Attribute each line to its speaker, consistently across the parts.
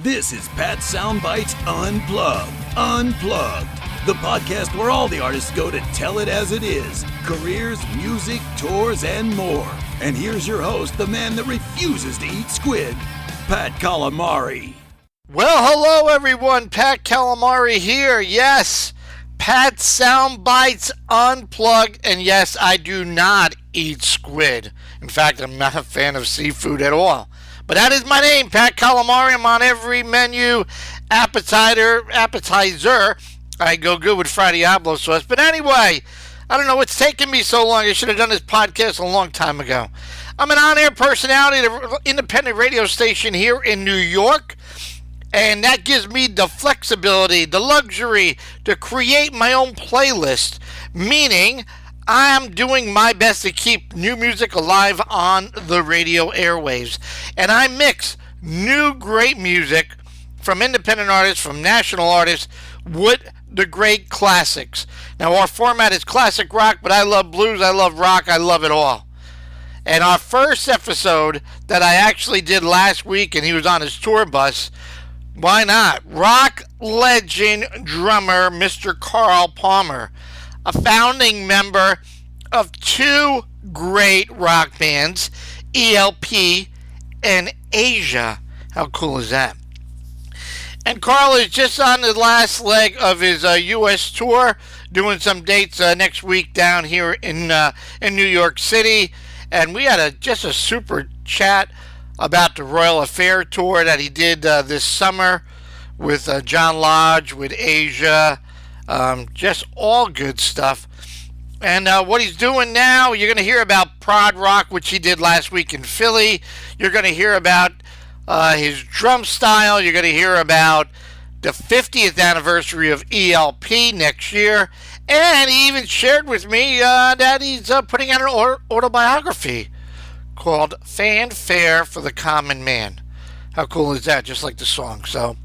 Speaker 1: This is Pat Soundbites Unplugged. Unplugged. The podcast where all the artists go to tell it as it is. Careers, music, tours, and more. And here's your host, the man that refuses to eat squid, Pat Calamari.
Speaker 2: Well, hello everyone. Pat Calamari here. Yes, Pat Soundbites Unplugged. And yes, I do not eat squid. In fact, I'm not a fan of seafood at all. But that is my name, Pat Calamari. I'm on every menu, appetizer. I go good with Fra Diablo sauce. But anyway, I don't know what's taking me so long. I should have done this podcast a long time ago. I'm an on-air personality at an independent radio station here in New York. And that gives me the flexibility, the luxury to create my own playlist. Meaning, I am doing my best to keep new music alive on the radio airwaves. And I mix new great music from independent artists, from national artists, with the great classics. Now, our format is classic rock, but I love blues, I love rock, I love it all. And our first episode that I actually did last week, and he was on his tour bus, why not? Rock legend drummer Mr. Carl Palmer, a founding member of two great rock bands, ELP and Asia. How cool is that? And Carl is just on the last leg of his U.S. tour, doing some dates next week down here in New York City. And we had just a super chat about the Royal Affair tour that he did this summer with John Lodge, with Asia. Just all good stuff. And what he's doing now, you're going to hear about Prod Rock, which he did last week in Philly. You're going to hear about his drum style. You're going to hear about the 50th anniversary of ELP next year. And he even shared with me that he's putting out an autobiography called Fanfare for the Common Man. How cool is that? Just like the song. So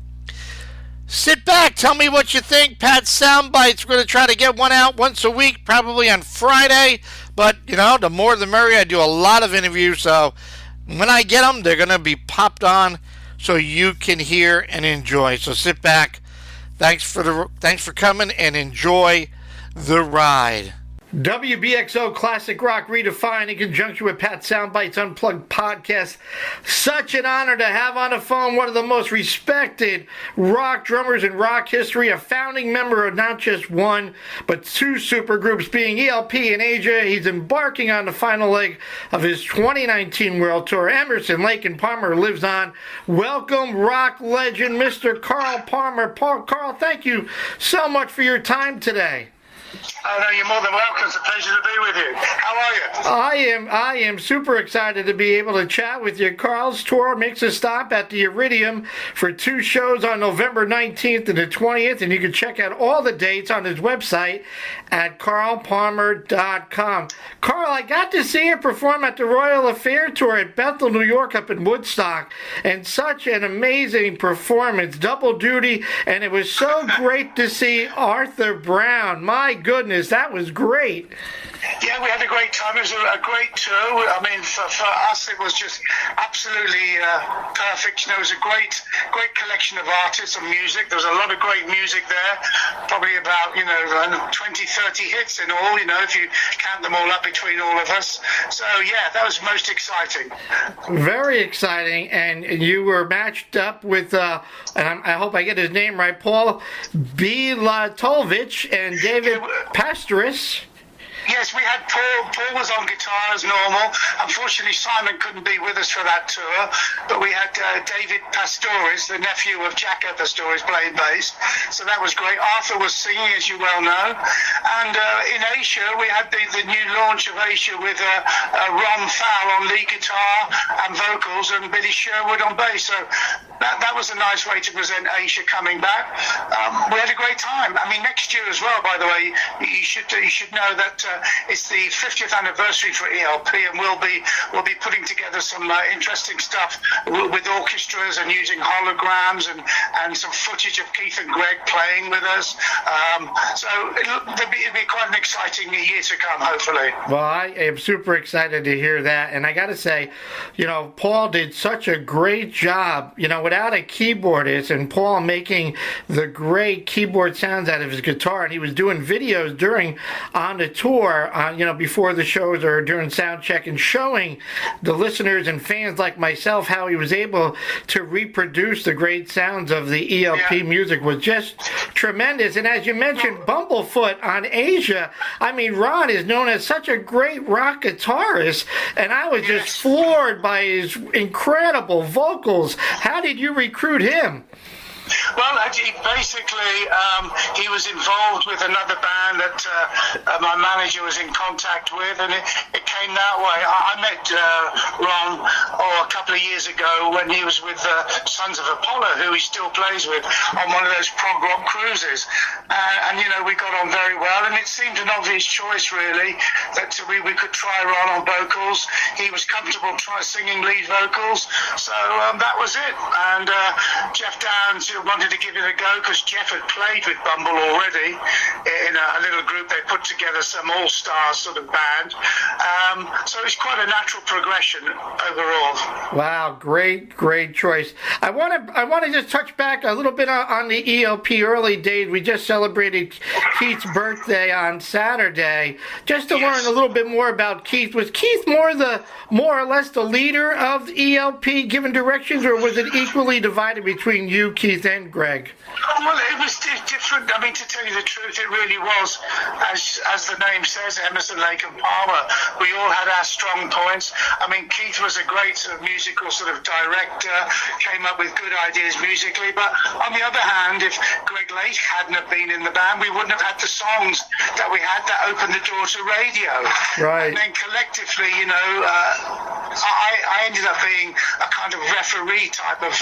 Speaker 2: sit back, tell me what you think. Pat Soundbites, we're going to try to get one out once a week, probably on Friday. But, you know, the more the merrier. I do a lot of interviews, so when I get them, they're going to be popped on so you can hear and enjoy. So sit back. Thanks for coming and enjoy the ride. WBXO Classic Rock Redefined in conjunction with Pat Soundbites Unplugged podcast. Such an honor to have on the phone one of the most respected rock drummers in rock history, a founding member of not just one, but two supergroups, being ELP and Asia. He's embarking on the final leg of his 2019 world tour. Emerson, Lake and Palmer lives on. Welcome, rock legend, Mr. Carl Palmer. Carl, thank you so much for your time today.
Speaker 3: Oh, no, you're more than welcome. It's a pleasure to be with you. How are you?
Speaker 2: I am super excited to be able to chat with you. Carl's tour makes a stop at the Iridium for two shows on November 19th and the 20th, and you can check out all the dates on his website at carlpalmer.com. Carl, I got to see you perform at the Royal Affair tour at Bethel, New York, up in Woodstock, and such an amazing performance, double duty, and it was so great to see Arthur Brown. My goodness, that was great.
Speaker 3: Yeah, we had a great time. It was a great tour. I mean, for us, it was just absolutely perfect. You know, it was a great collection of artists and music. There was a lot of great music there, probably about, 20, 30 hits in all, if you count them all up between all of us. So, yeah, that was most exciting.
Speaker 2: Very exciting. And you were matched up with, and I hope I get his name right, Paul Bilatovich and David Pastoris.
Speaker 3: Yes, we had Paul. Paul was on guitar as normal. Unfortunately, Simon couldn't be with us for that tour, but we had David Pastoris, the nephew of Jaco Pastorius, playing bass. So that was great. Arthur was singing, as you well know. And in Asia, we had the new launch of Asia with Ron Fowle on lead guitar and vocals, and Billy Sherwood on bass. So that was a nice way to present Asia coming back. We had a great time. I mean, next year as well, by the way, you should know that it's the 50th anniversary for ELP, and we'll be putting together some interesting stuff with orchestras and using holograms and some footage of Keith and Greg playing with us. So it'll be quite an exciting year to come, hopefully.
Speaker 2: Well, I am super excited to hear that, and I got to say, Paul did such a great job. With without a keyboardist and Paul making the great keyboard sounds out of his guitar, and he was doing videos on the tour, before the shows or during sound check, and showing the listeners and fans like myself how he was able to reproduce the great sounds of the ELP music was just tremendous. And as you mentioned, Bumblefoot on Asia, I mean, Ron is known as such a great rock guitarist, and I was just floored by his incredible vocals. How did you recruit him?
Speaker 3: Well, basically, he was involved with another band that my manager was in contact with, and it came that way. I met Ron a couple of years ago when he was with Sons of Apollo, who he still plays with, on one of those prog rock cruises. And we got on very well, and it seemed an obvious choice, really, that we could try Ron on vocals. He was comfortable singing lead vocals, so that was it. And Jeff Downs wanted to give it a go because Jeff had played with Bumble already in a little group. They put together some all-star sort of band. So it's quite a natural progression overall. Wow,
Speaker 2: great choice. I want to just touch back a little bit on the ELP early days. We just celebrated Keith's birthday on Saturday. Just to learn a little bit more about Keith. Was Keith more or less the leader of ELP, giving directions, or was it equally divided between you, Keith, and Greg?
Speaker 3: Well, it was different. I mean, to tell you the truth, it really was, as the name says, Emerson, Lake and Palmer. We all had our strong points. I mean, Keith was a great sort of musical sort of director, came up with good ideas musically. But on the other hand, if Greg Lake hadn't have been in the band, we wouldn't have had the songs that we had that opened the door to radio.
Speaker 2: Right.
Speaker 3: And then collectively, I ended up being a kind of referee type of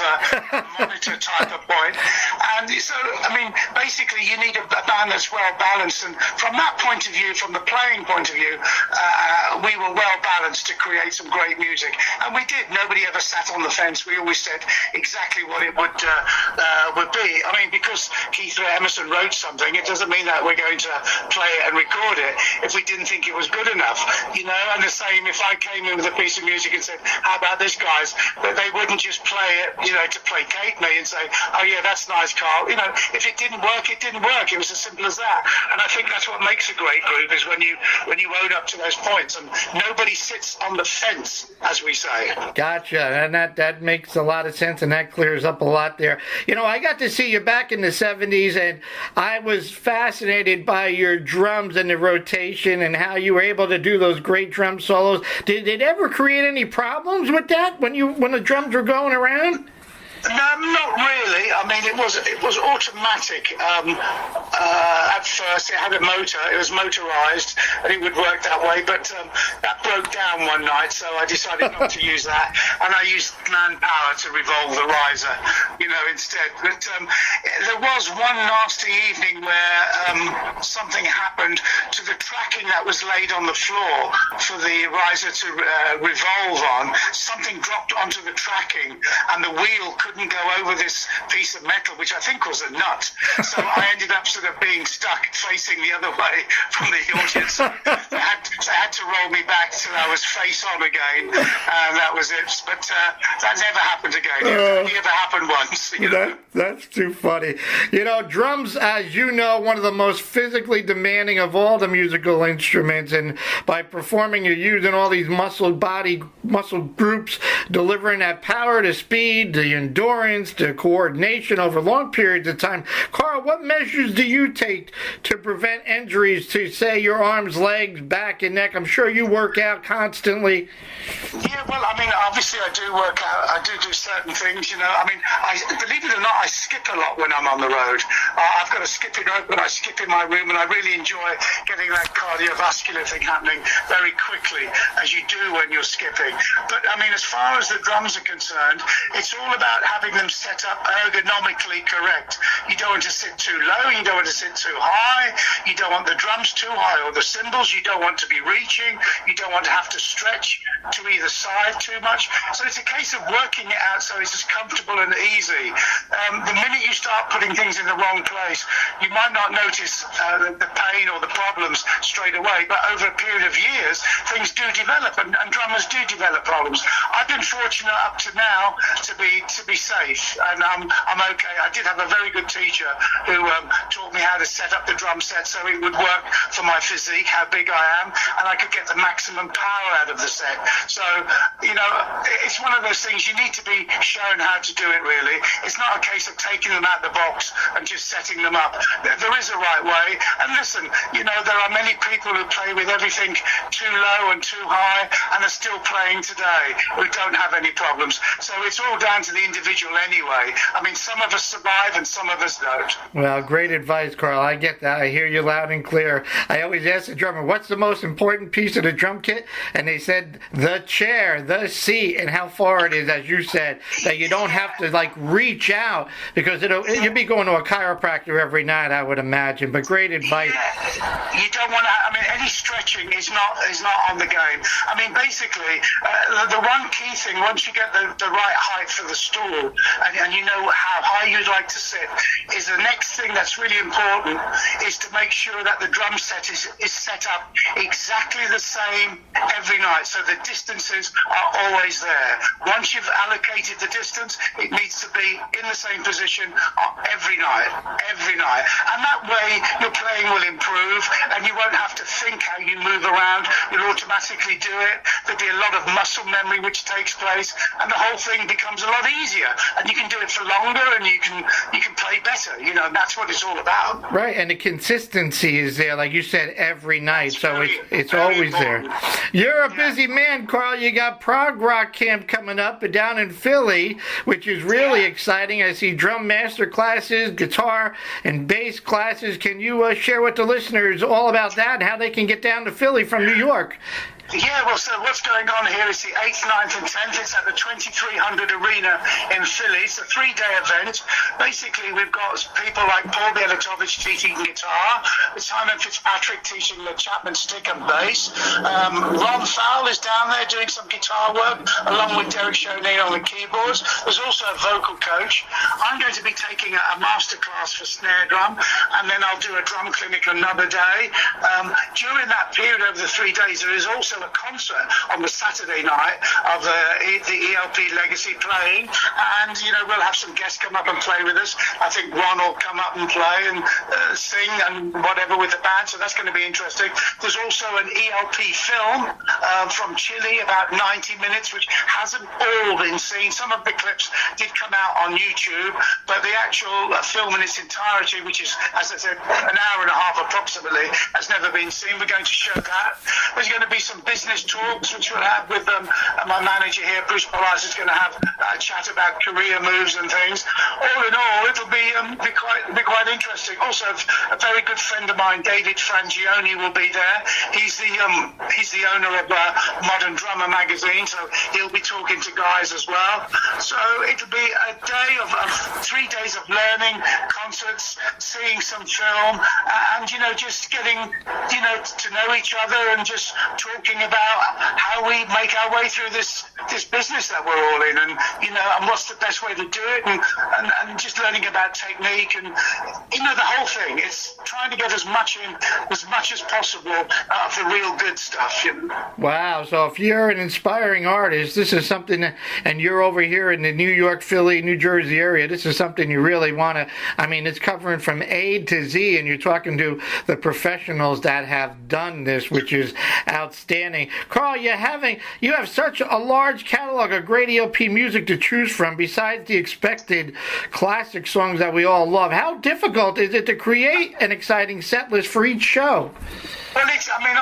Speaker 3: monitor type of point. And so, I mean, basically you need a band that's well balanced, and from that point of view, from the playing point of view, we were well balanced to create some great music, and we did. Nobody ever sat on the fence. We always said exactly what it would be. I mean, because Keith Emerson wrote something, it doesn't mean that we're going to play it and record it if we didn't think it was good enough, and the same if I came in with a piece of music and said, how about this, guys? But they wouldn't just play it, to placate me and say, oh yeah, that's nice, Carl. If it didn't work, it didn't work. It was as simple as that. And I think that's what makes a great group, is when you own up to those points and nobody sits on the fence, as we say.
Speaker 2: Gotcha. And that makes a lot of sense, and that clears up a lot there. I got to see you back in the 70s, and I was fascinated by your drums and the rotation and how you were able to do those great drum solos. Did it ever create any problems with that when the drums were going around?
Speaker 3: No, not really. I mean, it was automatic. At first, it had a motor. It was motorized, and it would work that way. But that broke down one night, so I decided not to use that, and I used manpower to revolve the riser, instead. But there was one nasty evening where something happened to the tracking that was laid on the floor for the riser to revolve on. Something dropped onto the tracking, and the wheel couldn't go over this piece of metal, which I think was a nut. So I ended up sort of being stuck facing the other way from the audience. They had to roll me back till I was face on again, and that was it. But that never happened again. It only ever happened once.
Speaker 2: That's too funny. Drums, as you know, one of the most physically demanding of all the musical instruments, and by performing, you're using all these muscle groups, delivering that power, the speed, the endurance, the coordination over long periods of time. Carl, what measures do you take to prevent injuries to, say, your arms, legs, back, and neck? I'm sure you work out constantly.
Speaker 3: Yeah, well, I mean, obviously I do work out. I do certain things, I mean, believe it or not, I skip a lot when I'm on the road. I've got a skipping rope when I skip in my room, and I really enjoy getting that cardiovascular thing happening very quickly, as you do when you're skipping. But, I mean, as far as the drums are concerned, it's all about having them set up ergonomically correct. You don't want to sit too low, you don't want to sit too high, you don't want the drums too high or the cymbals, you don't want to be reaching, you don't want to have to stretch to either side too much. So it's a case of working it out so it's as comfortable and easy. The minute you start putting things in the wrong place, you might not notice the pain or the problems straight away, but over a period of years, things do develop, and drummers do develop problems. I've been fortunate up to now to be safe, and I'm okay. I did have a very good teacher who taught me how to set up the drum set so it would work for my physique, how big I am, and I could get the maximum power out of the set. So, it's one of those things you need to be shown how to do it, really. It's not a case of taking them out the box and just setting them up. There is a right way, and listen, there are many people who play with everything too low and too high and are still playing today who don't have any problems. So it's all down to the individual anyway. I mean, some of us survive and some of us don't.
Speaker 4: Well, great advice, Carl. I get that. I hear you loud and clear. I always ask the drummer, what's the most important piece of the drum kit? And they said the chair, the seat, and how far it is, as you said, that you don't have to reach out, because you'd be going to a chiropractor every night, I would imagine. But great advice.
Speaker 3: Yeah. You don't want to. I mean, any stretching is not on the game. I mean, basically, the one key thing, once you get the right height for the stool, and you know how high you'd like to sit, is the next thing that's really important is to make sure that the drum set is set up exactly the same every night, so the distances are always there. Once you've allocated the distance, it needs to be in the same position every night, and that way your playing will improve, and you won't have to think how you move around. You'll automatically do it. There'll be a lot of muscle memory which takes place, and the whole thing becomes a lot easier, and you can do it for longer, and you can play better. And that's what it's all about.
Speaker 4: Right, and the consistency is there, like you said, every night.
Speaker 3: It's
Speaker 4: so it's always
Speaker 3: important.
Speaker 4: there. You're a busy man, Carl. You got Prog Rock Camp coming up down in Philly, which is really exciting. I see drum master classes, guitar and bass classes. Can you share with the listeners all about that and how they can get down to Philly from New York?
Speaker 3: Yeah, well, so what's going on here is the 8th, 9th and 10th. It's at the 2300 Arena in Philly. It's a 3-day event. Basically, we've got people like Paul Bielatovich teaching guitar, Simon Fitzpatrick teaching the Chapman stick and bass. Ron Fowle is down there doing some guitar work, along with Derek Shoney on the keyboards. There's also a vocal coach. I'm going to be taking a master class for snare drum, and then I'll do a drum clinic another day. During that period over the 3 days, there is also a concert on the Saturday night of the ELP Legacy playing, and we'll have some guests come up and play with us. I think Ron will come up and play and sing and whatever with the band, so that's going to be interesting. There's also an ELP film from Chile, about 90 minutes, which hasn't all been seen. Some of the clips did come out on YouTube, but the actual film in its entirety, which is, as I said, an hour and a half approximately, has never been seen. We're going to show that. There's going to be some business talks which we'll have with my manager here, Bruce Palazzo, is going to have a chat about career moves and things. All in all, it'll be quite interesting. Also, a very good friend of mine, David Frangioni, will be there. He's the owner of Modern Drummer magazine, so he'll be talking to guys as well. So it'll be a day of 3 days of learning, concerts, seeing some film, and just getting to know each other and just talking about how we make our way through this business that we're all in, and what's the best way to do it, and just learning about technique, and the whole thing. It's trying to get as much as possible of the real good stuff.
Speaker 4: Wow, so if you're an inspiring artist, this is something and you're over here in the New York, Philly, New Jersey area, this is something you really want to, it's covering from A to Z, and you're talking to the professionals that have done this, which is outstanding. Carl, you have such a large catalog of great ELP music to choose from, besides the expected classic songs that we all love. How difficult is it to create an exciting set list for each show?
Speaker 3: Well,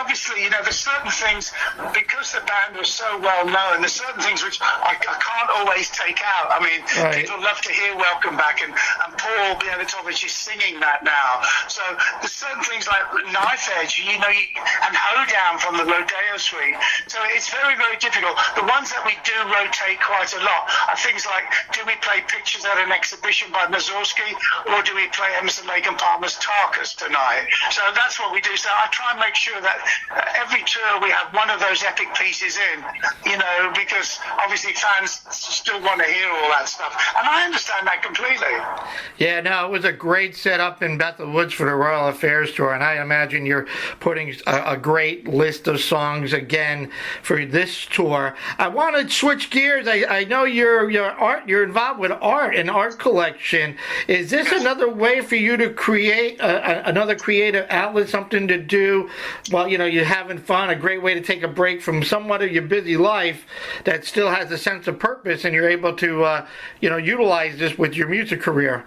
Speaker 3: obviously, there's certain things, because the band was so well known, there's certain things which I can't always take out.
Speaker 4: Right.
Speaker 3: People love to hear Welcome Back, and Paul Bielatovich is singing that now. So there's certain things like Knife Edge, and Hoedown from the Rodeo Suite. So it's very, very difficult. The ones that we do rotate quite a lot are things like, do we play Pictures at an Exhibition by Mussorgsky, or do we play Emerson, Lake and Palmer's Tarkus tonight? So that's what we do. So I try and make sure that every tour we have one of those epic pieces in, because obviously fans still want to hear all that stuff. And I understand that completely.
Speaker 4: Yeah, no, it was a great setup in Bethel Woods for the Royal Affairs Tour, and I imagine you're putting a great list of songs again for this tour. I want to switch gears. I know you're involved with art and art collection. Is this another way for you to create another creative outlet, something to do while you're having fun, a great way to take a break from somewhat of your busy life that still has a sense of purpose, and you're able to utilize this with your music career?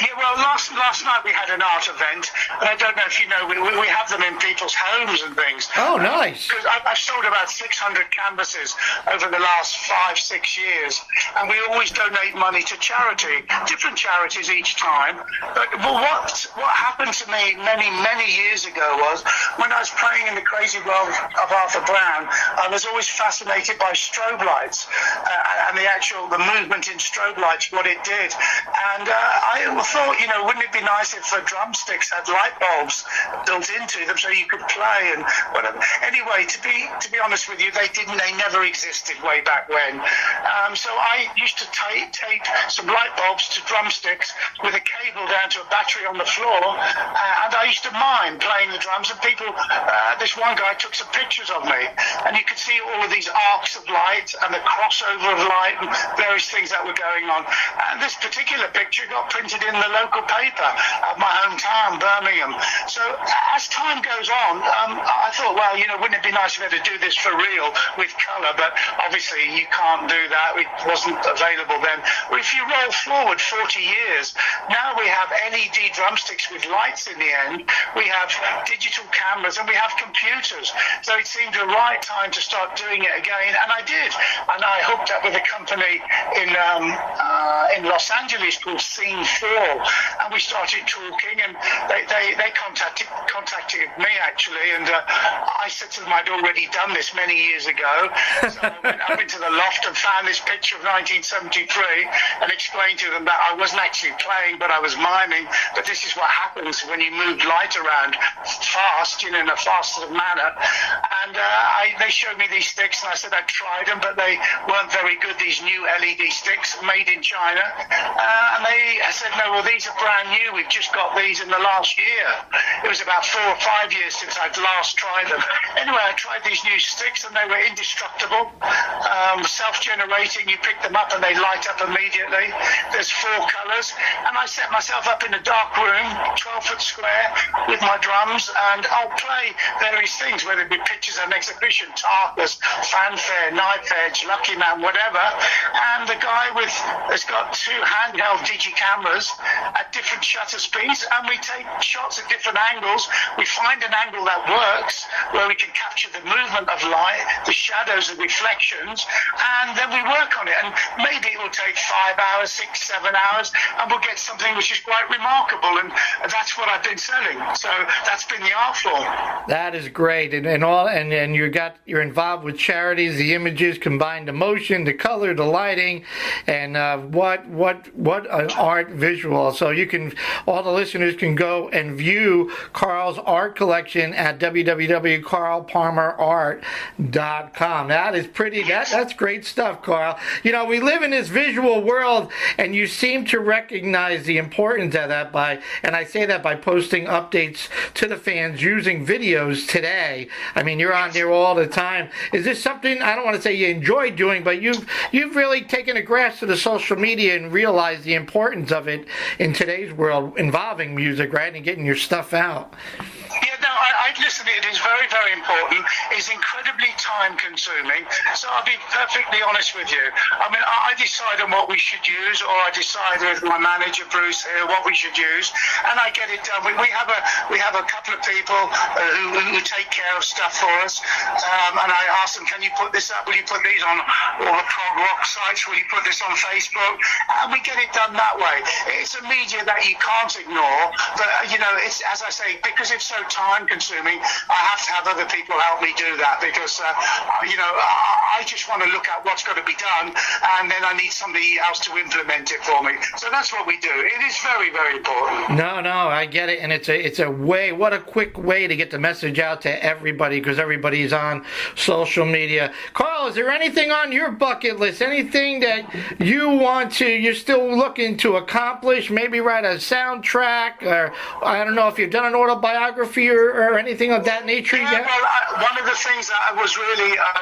Speaker 3: Yeah, well, last night we had an art event, and I don't know if you know, we have them in people's homes and things.
Speaker 4: Oh, nice.
Speaker 3: Because I've sold about 600 canvases over the last 5-6 years, and we always donate money to charity, different charities each time. But what happened to me many years ago was, when I was playing in the Crazy World of Arthur Brown, I was always fascinated by strobe lights and the movement in strobe lights, what it did. And I thought, wouldn't it be nice if the drumsticks had light bulbs built into them so you could play and whatever. Anyway, to be honest with you, they never existed way back when. So I used to tape some light bulbs to drumsticks with a cable down to a battery on the floor, and I used to mime playing the drums, and people, this one guy took some pictures of me, and you could see all of these arcs of light and the crossover of light and various things that were going on. And this particular picture got printed in the local paper of my hometown, Birmingham. So as time goes on, I thought, well, wouldn't it be nice if we had to do this for real with colour? But obviously you can't do that. It wasn't available then. But if you roll forward 40 years, now we have LED drumsticks with lights in the end. We have digital cameras and we have computers. So it seemed the right time to start doing it again, and I did. And I hooked up with a company in Los Angeles called Scene 4, and we started talking, and they contacted me actually, and I said to them I'd already done this many years ago. So I went up into the loft and found this picture of 1973 and explained to them that I wasn't actually playing, but I was miming. But this is what happens when you move light around fast, in a faster manner. And they showed me these sticks, and I said I'd tried them, but they weren't very good, these new LED sticks made in China. And they said, no, well, these are brand new. We've just got these in the last year. It was about 4 or 5 years since I'd last tried them. Anyway, I tried these new sticks, and they were indestructible, self-generating. You pick them up and they light up immediately. There's 4 colours, and I set myself up in a dark room, 12-foot square, with my drums, and I'll play various things, whether it be Pictures at an Exhibition, Tarkus, Fanfare, Knife Edge, Lucky Man, whatever. And the guy has got 2 handheld digi cameras at different shutter speeds, and we take shots at different angles. We find an angle that works, where we can capture the movement of light, the shadows, the reflections, and then we work on it. And maybe it will take 5 hours, 6, 7 hours, and we'll get something which is quite remarkable. And that's what I've been selling. So that's been the art form.
Speaker 4: That is great, and you're involved with charities. The images combine the motion, the color, the lighting, and what an art visual. So all the listeners can go and view Carl's art collection at www.carlpalmerart.com. That is pretty. That's great stuff, Carl. We live in this visual world, and you seem to recognize the importance of that and I say that by posting updates to the fans using videos today. You're on there all the time. Is this something, I don't want to say you enjoy doing, but you've really taken a grasp of the social media and realized the importance of it in today's world involving music, right, and getting your stuff out?
Speaker 3: Yeah, no, I listen, it is very, very important. It's incredibly time consuming. So I'll be perfectly honest with you. I mean, I decide on what we should use, or I decide with my manager, Bruce, here, what we should use, and I get it done. We have a couple of people who take care of stuff for us, and I ask them, can you put this up? Will you put these on all the prog rock sites? Will you put this on Facebook? And we get it done that way. It's a media that you can't ignore, but it's, as I say, because it's so time consuming, I have to have other people help me do that, because I just want to look at what's got to be done, and then I need somebody else to implement it for me. So that's what we do. It is very, very important.
Speaker 4: No, I get it, and it's a way. What a quick way to get the message out to everybody, because everybody's on social media. Carl, is there anything on your bucket list? Anything that you're still looking to accomplish? Maybe write a soundtrack, or I don't know if you've done an autobiography or anything of that nature
Speaker 3: yet.
Speaker 4: Yeah,
Speaker 3: well, one of the things that I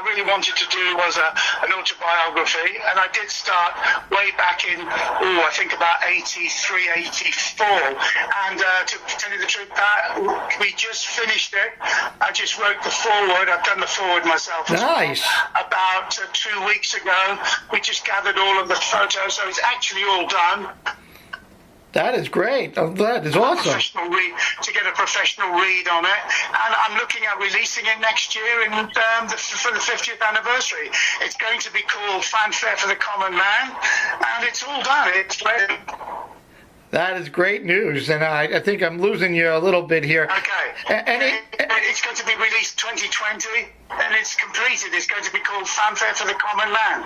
Speaker 3: really wanted to do was an autobiography, and I did start way back in, I think about 83, 84. And to tell you the truth, we just finished it. I just wrote the foreword. I've done the foreword myself.
Speaker 4: Nice.
Speaker 3: About 2 weeks ago, we just gathered all of the photos, so it's actually all done.
Speaker 4: That is great. That is awesome.
Speaker 3: To get a professional read on it, and I'm looking at releasing it next year for the 50th anniversary. It's going to be called Fanfare for the Common Man, and it's all done. It's ready.
Speaker 4: That is great news, and I think I'm losing you a little bit here.
Speaker 3: Okay. It's going to be released 2020, and it's completed. It's going to be called Fanfare for the Common Man.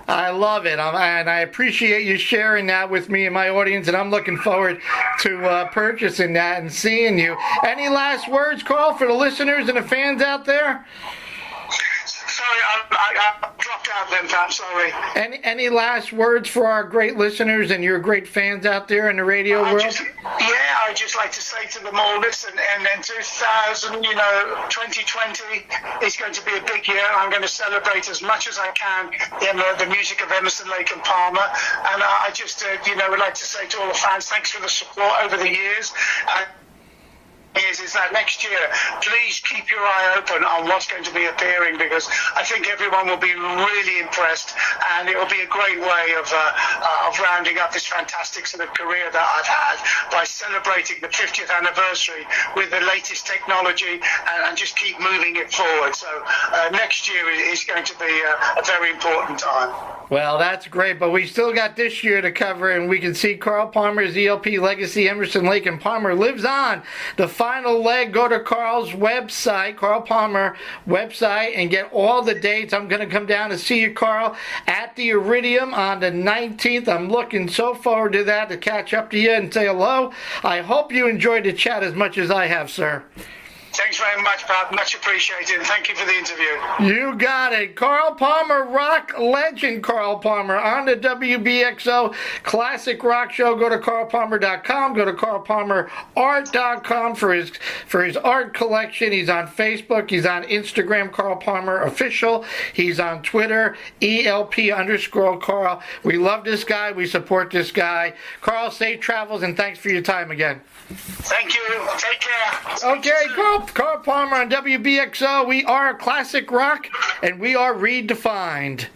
Speaker 4: I love it, and I appreciate you sharing that with me and my audience, and I'm looking forward to purchasing that and seeing you. Any last words, Carl, for the listeners and the fans out there?
Speaker 3: Sorry, I dropped out then, Pat. Sorry.
Speaker 4: Any last words for our great listeners and your great fans out there in the radio world?
Speaker 3: I'd just like to say to them all, listen, and then 2020 is going to be a big year. I'm going to celebrate as much as I can the music of Emerson, Lake and Palmer. And I just, would like to say to all the fans, thanks for the support over the years. Is that next year, please keep your eye open on what's going to be appearing, because I think everyone will be really impressed, and it will be a great way of rounding up this fantastic sort of career that I've had by celebrating the 50th anniversary with the latest technology and just keep moving it forward. So next year is going to be a very important time.
Speaker 4: Well, that's great, but we still got this year to cover, and we can see Carl Palmer's ELP legacy, Emerson, Lake and Palmer, lives on. The final leg, go to Carl's website, Carl Palmer website, and get all the dates. I'm going to come down to see you, Carl, at the Iridium on the 19th. I'm looking so forward to that, to catch up to you and say hello. I hope you enjoyed the chat as much as I have, sir.
Speaker 3: Thanks very much, Pat. Much appreciated. Thank you for the interview.
Speaker 4: You got it. Carl Palmer, rock legend Carl Palmer on the WBXO Classic Rock Show. Go to carlpalmer.com. Go to carlpalmerart.com for his art collection. He's on Facebook. He's on Instagram, Carl Palmer Official. He's on Twitter, ELP_Carl. We love this guy. We support this guy. Carl, safe travels, and thanks for your time again.
Speaker 3: Thank you. Take care.
Speaker 4: Okay, Carl Palmer on WBXO. We are classic rock, and we are redefined.